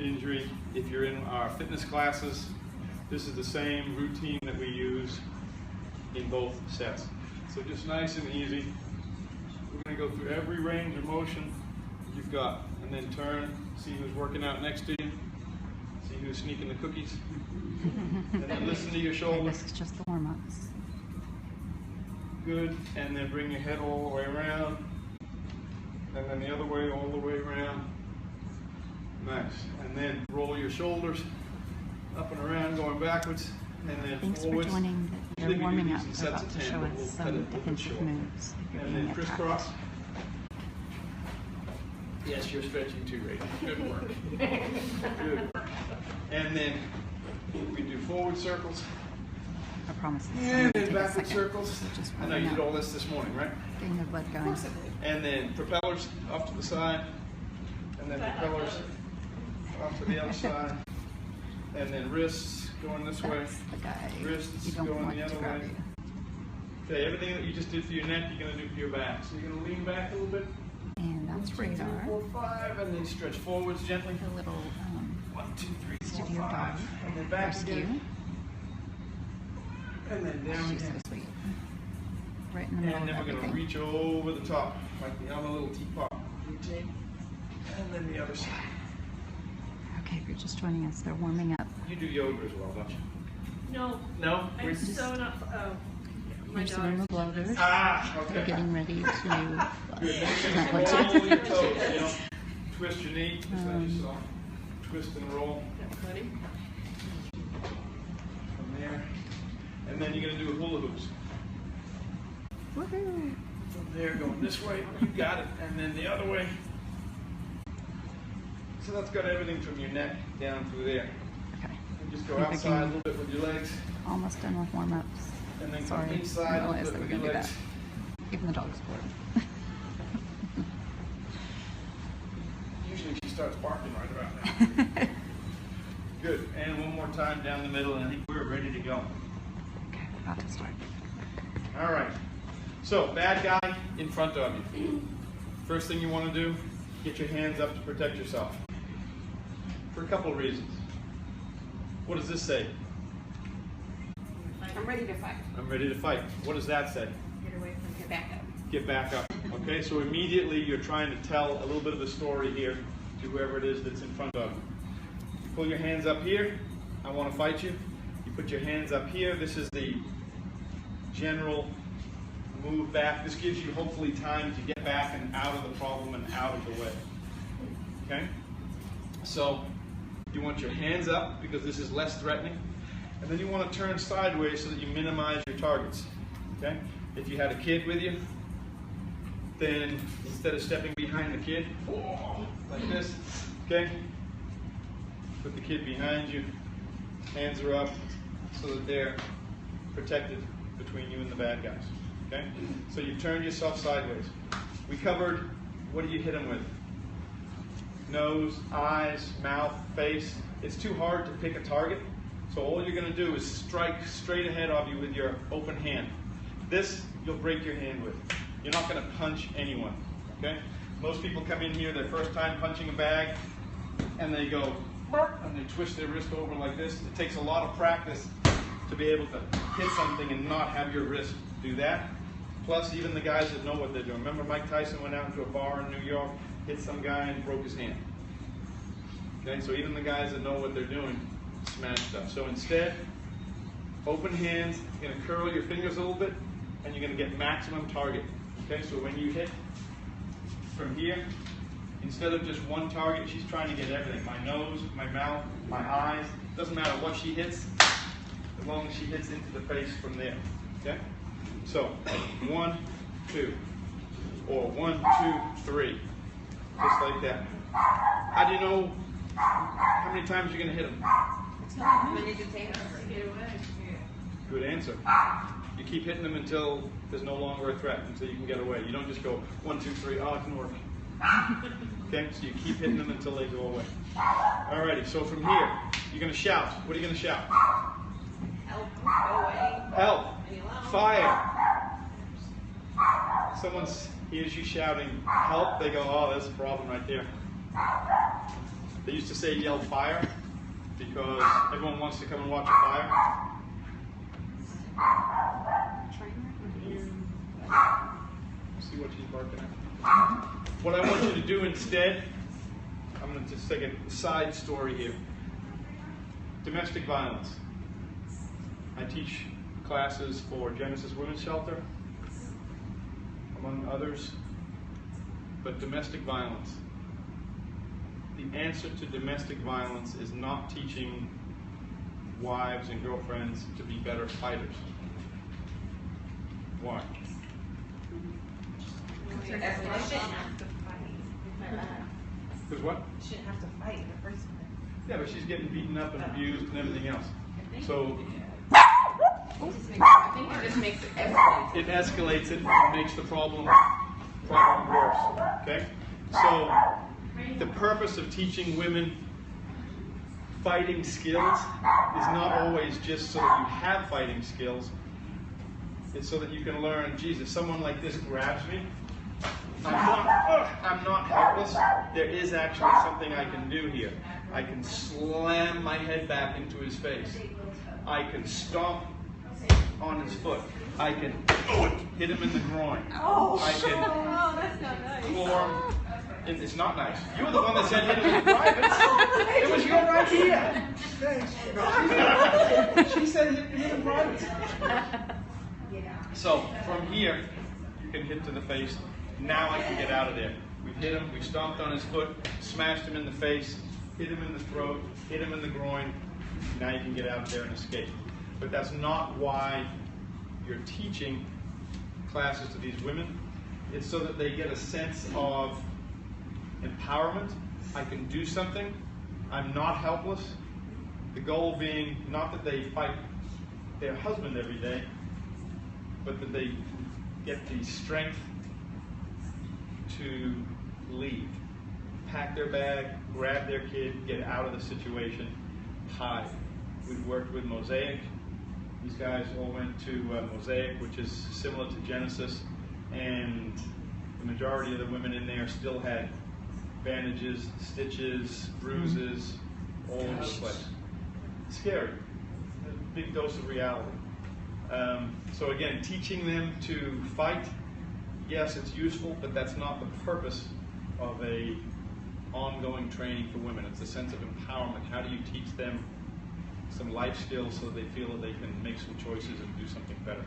injury. If you're in our fitness classes, this is the same routine that we use in both sets. So just nice and easy. We're going to go through every range of motion you've got, and then turn, see who's working out next to you, see who's sneaking the cookies, and then listen to your shoulder. This is just the warm-ups. Good, and then bring your head all the way around, and then the other way, all the way around. Nice. And then roll your shoulders up and around, going backwards, and then Thanks forwards. for joining. They're warming up. They're about to show us some defensive short moves. And then crisscross. Yes, you're stretching too, Rachel. Good work. Good. And then we do forward circles. I promise. And then backward circles. Just I know you did all this morning, right? getting the blood going. And then propellers off to the side. And then propellers off to the other side. And then wrists going this way. That's the guy Wrists you don't going want the to other grab way. you. Okay, everything that you just did for your neck, you're going to do for your back. So you're going to lean back a little bit. And that's 1, 2, 3, radar. 4, 5, and then stretch forwards gently. The little 1, 2, 3, 4, studio 5, dog and then back rescue. again. And then down She's so again. sweet. Right in the middle And then of we're going to everything. reach over the top, like the other little teapot routine. And then the other side. Okay, if you're just joining us, they're warming up. You do yoga as well, don't you? No. No? I'm so not. My Here's some of the daughter's. bloaters. Ah, They're okay. getting ready to. Good. Not what to- Roll your toes, you know. Twist your knee, just like you saw. Twist and roll That's funny. from there. And then you're going to do hula hoops. Woohoo! From there, going this way, you got it, and then the other way. So that's got everything from your neck down through there. Okay. And just go I think I outside can- a little bit with your legs, Almost done with warm-ups. and then Sorry, come I inside didn't a realize little that bit we're with going your to do legs. that. Even the dog's bored. Usually she starts barking right about now. Good, and one more time down the middle, and I think we're ready to go. Okay, we're about to start. All right, so bad guy in front of you. First thing you want to do, get your hands up to protect yourself. For a couple of reasons. What does this say? I'm ready to fight. I'm ready to fight. What does that say? Get away from. Get back up. Get back up. Okay, so immediately you're trying to tell a little bit of a story here to whoever it is that's in front of you. You pull your hands up here. I want to fight you. You put your hands up here. This is the general move back. This gives you hopefully time to get back and out of the problem and out of the way. Okay? So you want your hands up because this is less threatening. And then you want to turn sideways so that you minimize your targets. Okay? If you had a kid with you, then instead of stepping behind the kid, like this, okay? Put the kid behind you, hands are up so that they're protected between you and the bad guys, okay? So you turn yourself sideways. We covered, what do you hit them with? Nose, eyes, mouth, face. It's too hard to pick a target, so all you're going to do is strike straight ahead of you with your open hand. This, you'll break your hand with. You're not going to punch anyone, okay? Most people come in here their first time punching a bag, and they go, and they twist their wrist over like this. It takes a lot of practice to be able to hit something and not have your wrist do that. Plus, even the guys that know what they're doing. Remember Mike Tyson went out into a bar in New York, hit some guy and broke his hand. Okay, so even the guys that know what they're doing smash stuff. So instead, open hands, you're going to curl your fingers a little bit, and you're going to get maximum target. Okay, so when you hit from here, instead of just one target, she's trying to get everything. My nose, my mouth, my eyes. Doesn't matter what she hits, as long as she hits into the face from there. Okay? So, 1, 2, or 1, 2, 3. Just like that. How do you know how many times you're going to hit them? Get away. Good answer. You keep hitting them until there's no longer a threat, until you can get away. You don't just go 1, 2, 3, oh, it didn't work. Okay, so you keep hitting them until they go away. Alrighty, so from here, you're going to shout. What are you going to shout? Help. Go away. Help! Leave me alone. Fire! Someone hears you shouting help, they go, oh, there's a problem right there. They used to say yell fire because everyone wants to come and watch a fire. See what she's barking at? What I want you to do instead, I'm going to just take a side story here. Domestic violence. I teach classes for Genesis Women's Shelter, among others, but domestic violence. The answer to domestic violence is not teaching wives and girlfriends to be better fighters. Why? Shouldn't have to fight. Because what? Shouldn't have to fight in the first place. Yeah, but she's getting beaten up and abused and everything else. So I think it just makes it escalate. it escalates it and makes the problem worse. Okay? So the purpose of teaching women fighting skills is not always just so that you have fighting skills. It's so that you can learn, Jesus, someone like this grabs me. I'm not helpless. There is actually something I can do here. I can slam my head back into his face. I can stomp on his foot. I can hit him in the groin. I can That's not nice. floor him. It's not nice. You were the one that said hit him in private. It was your idea. Thanks. She said hit him in private. So from here, you can hit to the face. Now I can get out of there. We've hit him, we've stomped on his foot, smashed him in the face, hit him in the throat, hit him in the groin. Now you can get out there and escape. But that's not why you're teaching classes to these women. It's so that they get a sense of empowerment. I can do something. I'm not helpless. The goal being not that they fight their husband every day, but that they get the strength to leave. Pack their bag, grab their kid, get out of the situation, hide. We've worked with Mosaic. These guys all went to Mosaic, which is similar to Genesis, and the majority of the women in there still had bandages, stitches, bruises, all over the place. Scary. A big dose of reality. So again, teaching them to fight, yes, it's useful, but that's not the purpose of a ongoing training for women. It's a sense of empowerment. How do you teach them some life skills so that they feel that they can make some choices and do something better?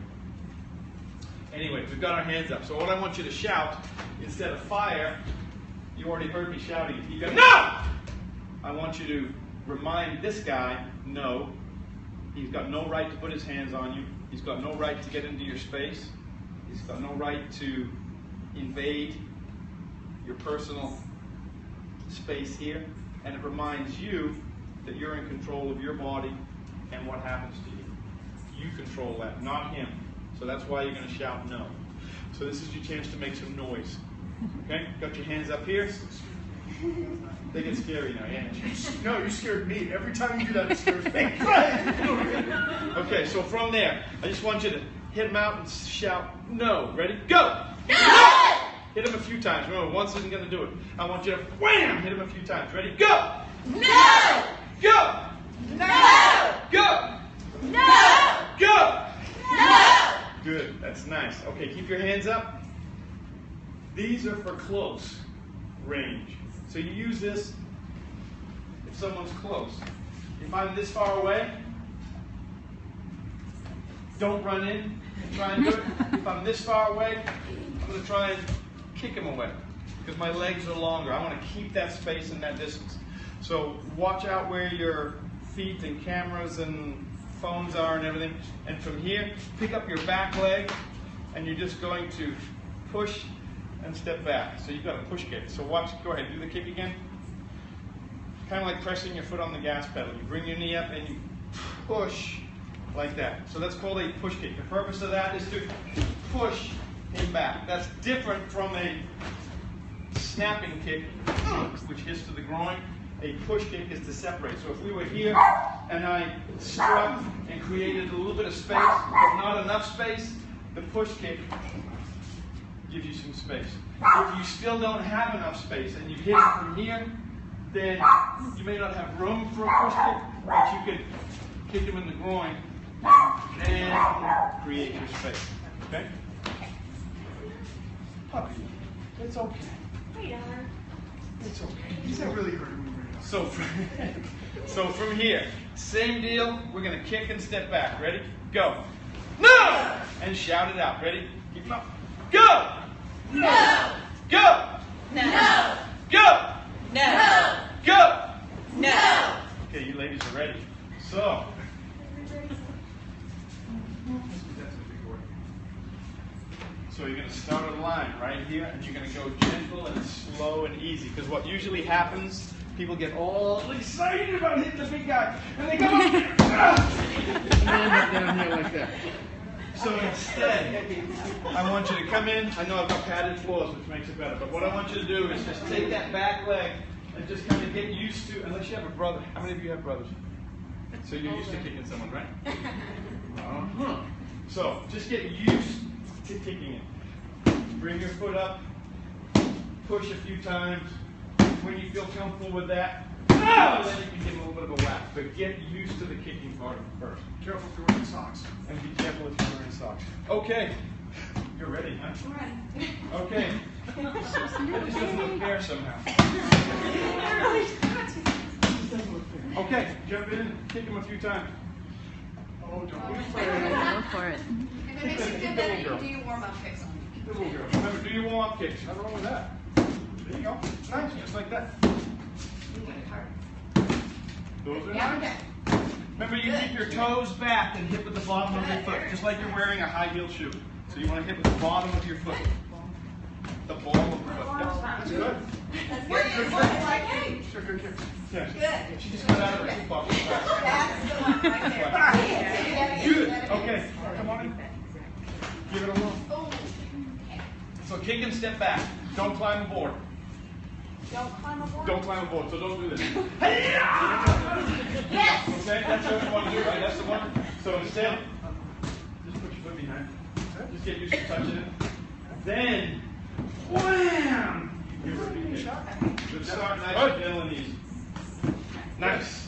Anyway, we've got our hands up. So what I want you to shout, instead of fire, you already heard me shouting. You go, no! I want you to remind this guy, no. He's got no right to put his hands on you. He's got no right to get into your space. He's got no right to invade your personal space here. And it reminds you that you're in control of your body and what happens to you. You control that, not him. So that's why you're going to shout no. So this is your chance to make some noise. Okay? Got your hands up here. They get scary now, yeah. No, you scared me. Every time you do that, it scares me. Okay, so from there, I just want you to hit him out and shout no. Ready? Go! No! Hit him a few times. Remember, once isn't going to do it. I want you to wham! Hit him a few times. Ready? Go! No! Go! No! Go! No! Go! No! Good. That's nice. Okay, keep your hands up. These are for close range. So you use this if someone's close. If I'm this far away, don't run in and try and do it. If I'm this far away, I'm going to try and kick him away because my legs are longer. I want to keep that space and that distance. So watch out where your feet and cameras and phones are and everything. And from here, pick up your back leg and you're just going to push and step back. So you've got a push kick. So watch, go ahead, do the kick again. Kind of like pressing your foot on the gas pedal. You bring your knee up and you push like that. So that's called a push kick. The purpose of that is to push him back. That's different from a snapping kick, which hits to the groin. A push kick is to separate. So if we were here and I struck and created a little bit of space, but not enough space, the push kick gives you some space. If you still don't have enough space and you hit it from here, then you may not have room for a push kick, but you could kick him in the groin and create your space. Okay? Puppy, it's okay. It's okay. He's not really hurting me right now. So from here, same deal. We're gonna kick and step back. Ready? Go. No! And shout it out. Ready? Keep him up. Go! No! Go! No! Go! No! Go! No! Okay, you ladies are ready. So. So you're going to start on the line right here, and you're going to go gentle and slow and easy. Because what usually happens, people get all excited about hitting the big guy, and they go up there, and they end up down here like that. So instead, I want you to come in. I know I've got padded floors, which makes it better. But what I want you to do is just take that back leg and just kind of get used to, unless you have a brother. How many of you have brothers? So you're used to kicking someone, right? Uh-huh. So just get used to kicking it. Bring your foot up, push a few times. When you feel comfortable with that, then you can give a little bit of a whack. But get used to the kicking part of it first. Careful if you're wearing socks. And be careful if you're wearing socks. Okay. You're ready, huh? Ready. Okay. That just doesn't look fair somehow. Okay, jump in, kick him a few times. Oh, don't be afraid. Go for it. If it makes you feel better, you can do your warm-up kicks on me. The little girl. Remember, do your warm-up kicks. Nothing wrong with that. There you go. Nice, just like that. You get it hard. Those are Yeah, nice. okay. Remember, you keep your toes back and hit with the bottom of your foot, just like you're wearing a high-heeled shoe. So you want to hit with the bottom of your foot. The ball of the foot. That's good. That's good. It's like, hey, Sure, good kick. Yeah. good. She just got out of her kickboxing class. That's the one right there. Good. Okay. Come on in. Give it a whirl. Oh. So kick and step back. Don't climb aboard. Don't climb aboard. Don't climb aboard. So don't do this. Yes. Okay, that's what you want to do, right? That's the one. So instead, just put your foot behind. Just get used to touching it. Then, wham! Give her a big kick. Good start, nice and gentle and easy. Nice.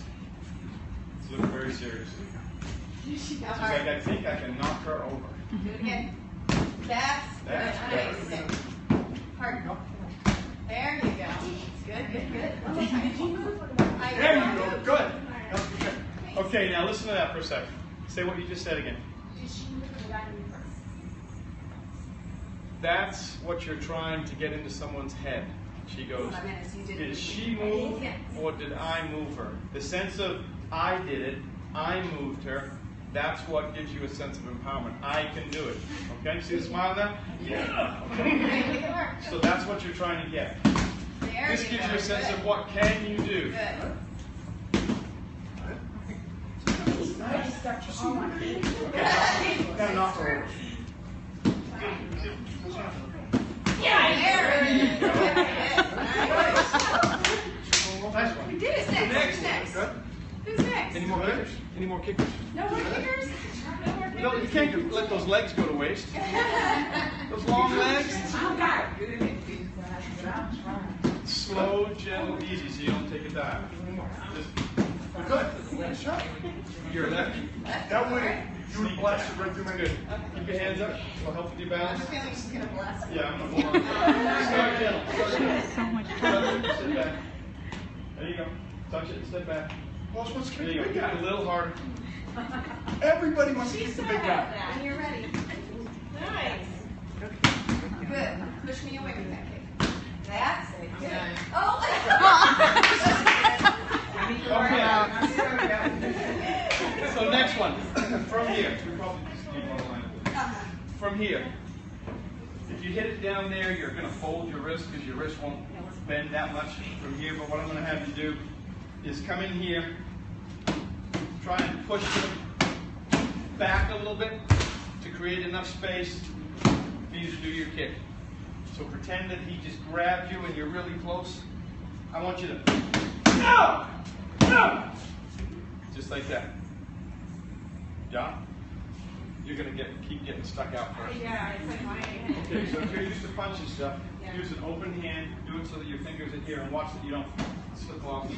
It's looking very serious. She's like, I think I can knock her over. Do it again. That's That's good. better. Nice. Hard. There you go. Good, good, good. There you go. Good. That's good. Okay, now listen to that for a second. Say what you just said again. That's what you're trying to get into someone's head. She goes, did she move or did I move her? The sense of I did it, I moved her, that's what gives you a sense of empowerment. I can do it. Okay? See the smile now? Yeah. Okay. So that's what you're trying to get. This gives you a sense of what can you do. Good. Okay. Gotta knock her over. Yeah, there it is. Nice one. You did it. Next. Who's next? Good. Who's next? Any more kickers? Any more kickers? No more kickers? No more kickers? No, you can't let those legs go to waste. Those long legs. Slow, gentle, easy, so you don't take a dive. Just good. Nice shot. You're a lefty. That way, you would blast it right through my Good. Keep your hands up. It'll help with your I balance. have a feeling she's going to bless me. Yeah, I'm gonna hold on. Start gentle. Start gentle. So much fun. Step back. There you go. Touch it and step back. Well, it's supposed to There kick you the go. big Get it a guy. little harder. Everybody wants to kick the big guy. When you're ready. Nice. Good. Push me away with that kick. That's it. Good. Oh! Okay. So next one. From here. We probably just need one line. From here. If you hit it down there, you're going to fold your wrist because your wrist won't bend that much from here. But what I'm going to have you do is come in here, try and push it back a little bit to create enough space for you to do your kick. So pretend that he just grabbed you and you're really close. I want you to, no! No! Just like that. Yeah? You're going to keep getting stuck out first. Yeah, it's like my Okay, so if you're used to punching stuff, use an open hand, do it so that your fingers are here, and watch that you don't slip off.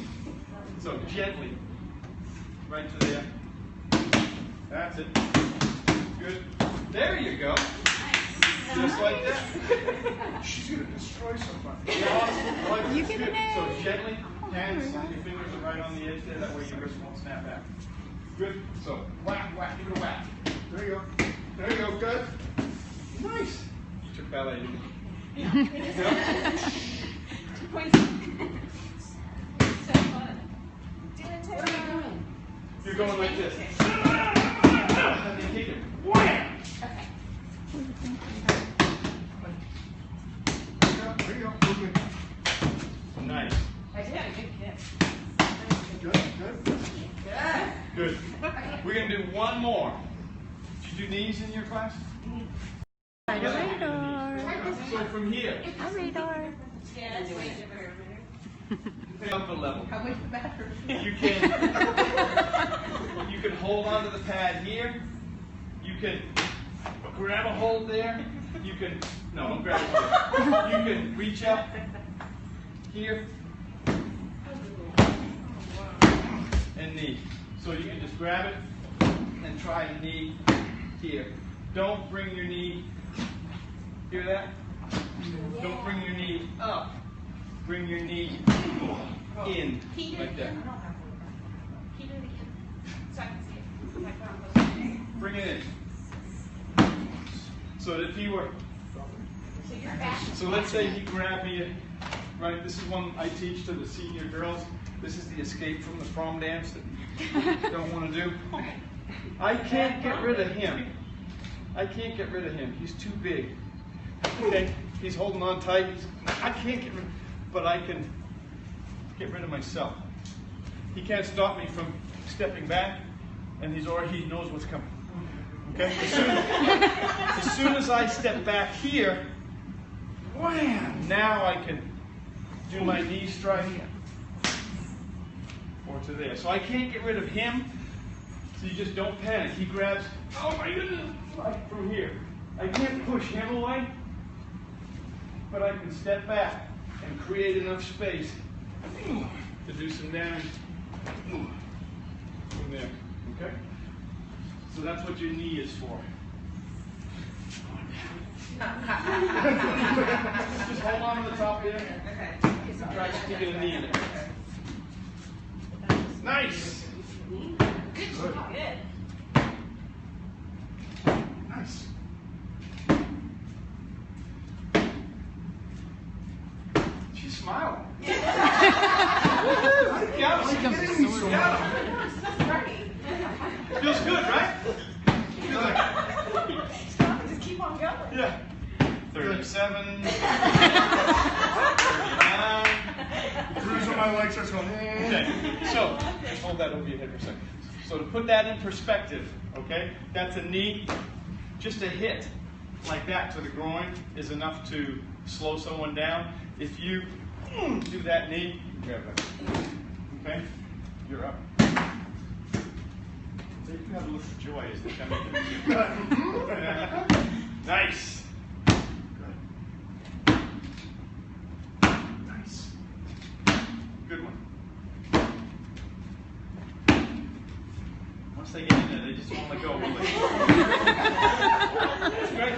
So gently, right to there. That's it. Good. There you go. Just like that. She's gonna destroy somebody. Yeah, like You this. can Good. make- So gently, hands, your fingers are right on the edge there. That way your wrist won't snap back. Good. So whack, whack. Give it a whack. There you go. There you go. Good. Nice. You took ballet, didn't you? So fun. What are you doing? You're going like this. And then kick it. Wham! Okay. There you go. Good. Nice. I did a good kick. Good. Good. Good. We're going to do one more. Did you do knees in your class? Radar. So from here, Hi, radar. Yeah, that's way different. up a level. I went to the bathroom. You can hold onto the pad here. You can grab a hold there. You can, no, don't grab a hold. You can reach up here and knee. So you can just grab it and try and knee here. Don't bring your knee, hear that? Don't bring your knee up. Bring your knee in, like that. Keep it again. So I can see it. Like what I'm supposed to do. Bring it in. So that if he were, So you're back. so let's say he grabbed me, right? This is one I teach to the senior girls. This is the escape from the prom dance that you don't want to do. I can't get rid of him. I can't get rid of him. He's too big. Okay? He's holding on tight. I can't get rid, but I can get rid of myself. He can't stop me from stepping back, and he knows what's coming. Okay? As soon as I step back here, wham! Now I can do my knee strike or to there. So I can't get rid of him. So you just don't panic. He grabs, oh my goodness, like from here. I can't push him away, but I can step back and create enough space to do some damage from there. Okay? So that's what your knee is for. Just hold on to the top of it. Okay. Try sticking a knee in it. Nice. Good. Good. Nice. She's smiling. Feels good, right? Feels like, Stop. Just keep on going. yeah. 37. 39. Bruise on my legs starts going. Okay, so just hold that over your head for a second. So to put that in perspective, okay, that's a knee. Just a hit like that to the groin is enough to slow someone down. If you do that knee, grab that. Okay, you're up. So you can have a look of joy as they come in. Nice. Good. Nice. Good one. Once they get in there, they just won't let go, will they? That's great.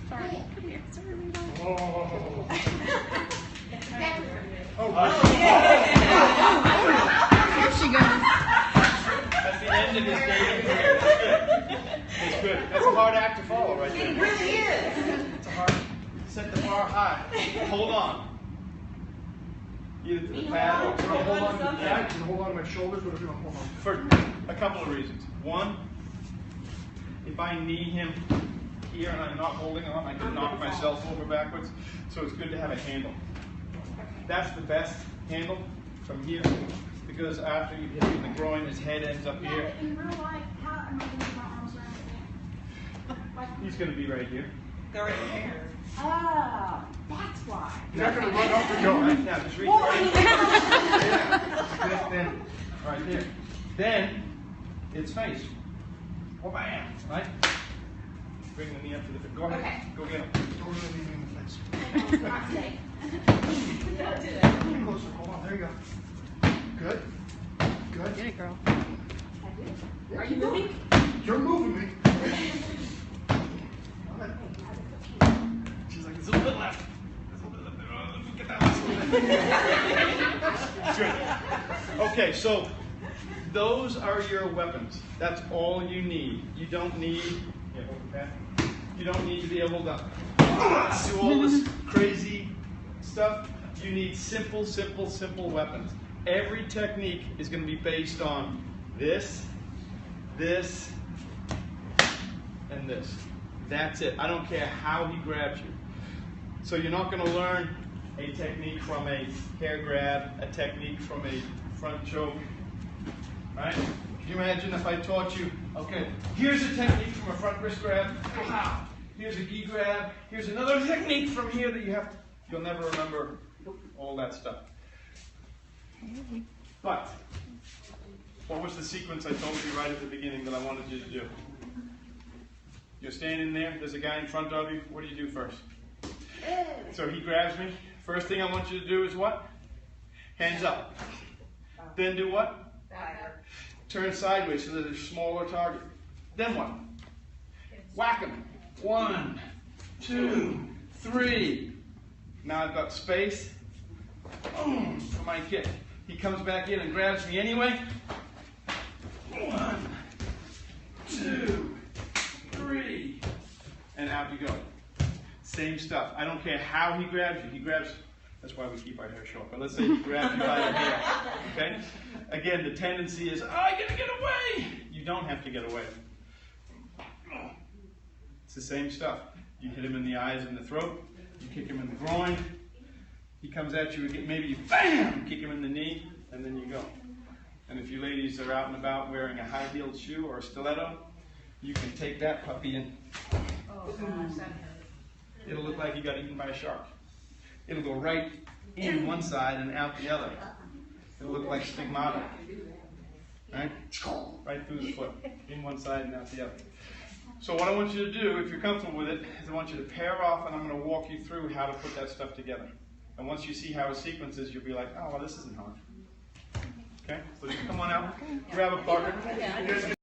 Sorry. Come here. Sorry, radar. Oh. Here she goes. That's the end of his dating career. That's good. That's good. That's a hard act to follow right there. It really is. It's a hard, set the bar high. Hold on. Either to the pad or hold on to the I pad. can hold on to my shoulders, but if you don't hold on. For a couple of reasons. One, if I knee him here and I'm not holding on, I can knock myself over backwards. So it's good to have a handle. That's the best handle from here, because after you hit him in the groin, his head ends up here. In real life, how am I going to get my arms around it? He's going to be right here. They're right there. Ah, that's why. You're not going to run up and go. Right now, just reach right here. Then, right there. Then, it's face. Oh, bam, right? Bring the knee up to the, go ahead, Okay. go get him. Don't really leave me in the face. Not today. Now do it. Get closer. Hold on. There you go. Good. Good. Get it, girl. Are you moving? You're moving me. She's like, there's a little bit left. There's a little bit left. Oh, let me get that last little bit. Good. Okay, so those are your weapons. That's all you need. You don't need, you don't need to be able to do all this crazy stuff. You need simple, simple, simple weapons. Every technique is going to be based on this, this, and this. That's it. I don't care how he grabs you. So you're not going to learn a technique from a hair grab, a technique from a front choke. Right? Can you imagine if I taught you, okay, here's a technique from a front wrist grab, here's a gi grab, here's another technique from here that you'll never remember all that stuff. But, what was the sequence I told you right at the beginning that I wanted you to do? You're standing there, there's a guy in front of you, what do you do first? So he grabs me. First thing I want you to do is what? Hands up. Then do what? Turn sideways so there's a smaller target. Then what? Whack him. 1, 2, 3. Now I've got space for my kick. He comes back in and grabs me anyway. 1, 2, 3. And out you go. Same stuff. I don't care how he grabs you. He grabs, that's why we keep our hair short. But let's say he grabs you by the hair. Okay? Again, the tendency is, oh, I gotta get away. You don't have to get away. It's the same stuff. You hit him in the eyes and the throat. You kick him in the groin. He comes at you, maybe you bam, kick him in the knee, and then you go. And if you ladies are out and about wearing a high-heeled shoe or a stiletto, you can take that puppy and it'll look like you got eaten by a shark. It'll go right in one side and out the other. It'll look like stigmata. Right? Right through the foot. In one side and out the other. So what I want you to do, if you're comfortable with it, is I want you to pair off and I'm going to walk you through how to put that stuff together. And once you see how it sequences, you'll be like, oh, well, this isn't hard. Okay? So you come on out, grab a partner.